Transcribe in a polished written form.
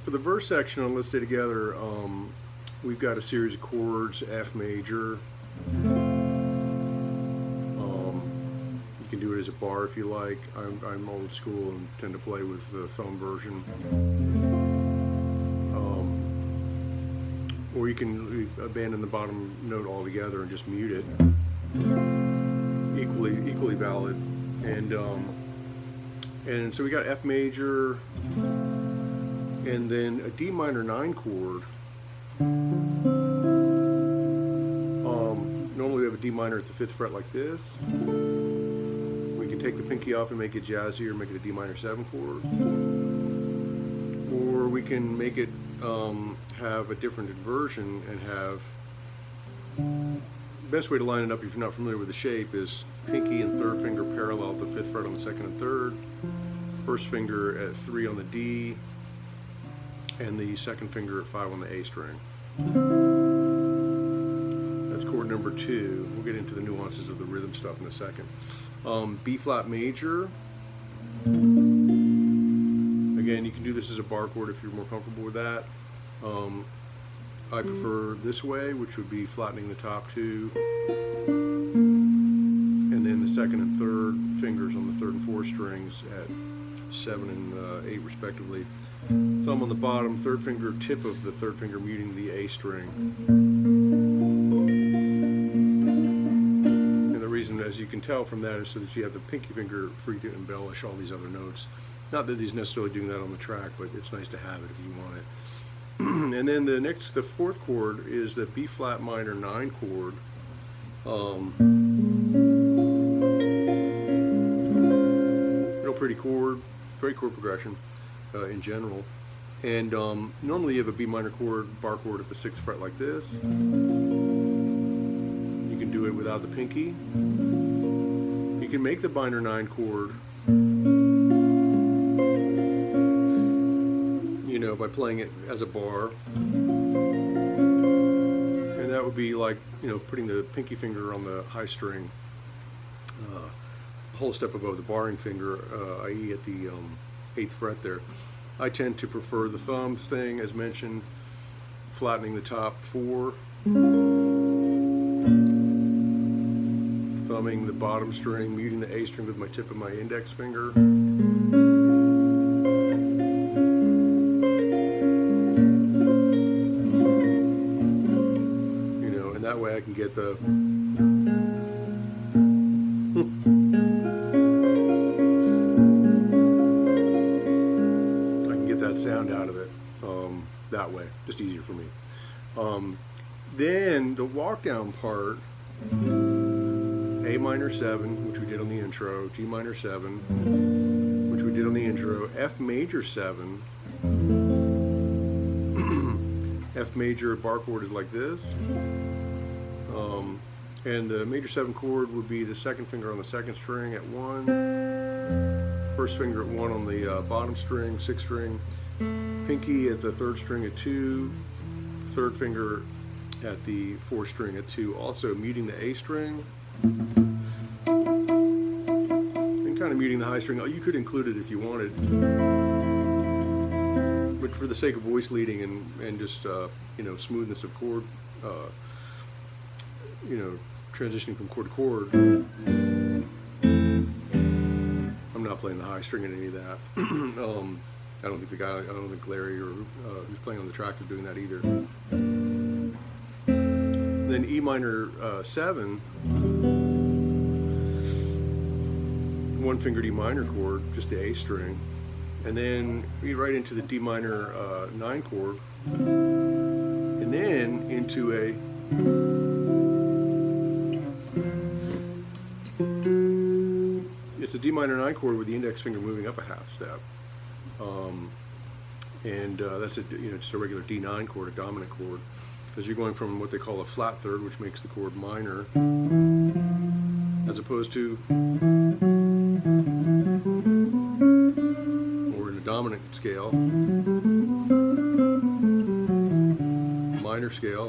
For the verse section on Let's Stay Together, we've got a series of chords, F major. You can do it as a bar if you like. I'm old school and tend to play with the thumb version. Or you can abandon the bottom note altogether and just mute it. Equally valid. And so we got F major, and then a D minor 9 chord. Normally we have a D minor at the 5th fret like this. We can take the pinky off and make it jazzier, make it a D minor 7 chord. Or we can make it have a different inversion and have, the best way to line it up if you're not familiar with the shape is pinky and 3rd finger parallel at the 5th fret on the 2nd and 3rd, 1st finger at 3 on the D, and the 2nd finger at 5 on the A string. That's chord number 2. We'll get into the nuances of the rhythm stuff in a second. B flat major. Again, you can do this as a bar chord if you're more comfortable with that. I prefer this way, which would be flattening the top 2, and then the 2nd and 3rd fingers on the 3rd and 4th strings at 7 and 8 respectively. Thumb on the bottom, 3rd finger tip of the 3rd finger muting the A string. And the reason, as you can tell from that, is so that you have the pinky finger free to embellish all these other notes. Not that he's necessarily doing that on the track, but it's nice to have it if you want it. And then the 4th chord is the B flat minor 9 chord. Real pretty chord, great chord progression in general. And normally you have a B minor chord, bar chord at the 6th fret like this. You can do it without the pinky. You can make the minor 9 chord, by playing it as a bar, and that would be like putting the pinky finger on the high string, a whole step above the barring finger, i.e. at the 8th fret there. I tend to prefer the thumb thing, as mentioned, flattening the top 4, thumbing the bottom string, muting the A string with my tip of my index finger. That way I can get the that sound out of it that way, just easier for me. Then the walk down part, A minor 7, which we did on the intro, G minor 7, which we did on the intro, F major 7, F major bar chord is like this. And the major 7 chord would be the 2nd finger on the 2nd string at 1, 1st finger at 1 on the bottom string, 6th string, pinky at the 3rd string at 2, 3rd finger at the 4th string at 2, also muting the A string, and kind of muting the high string. You could include it if you wanted, but for the sake of voice leading and just smoothness of chord, transitioning from chord to chord, I'm not playing the high string in any of that. I don't think Larry or who's playing on the track is doing that either. Then E minor 7, 1 finger D minor chord, just the A string, and then we right into the D minor 9 chord, and then into it's a D minor 9 chord with the index finger moving up a half step, and that's just a regular D9 chord, a dominant chord, because you're going from what they call a flat third, which makes the chord minor, as opposed to, or in a dominant scale, minor scale,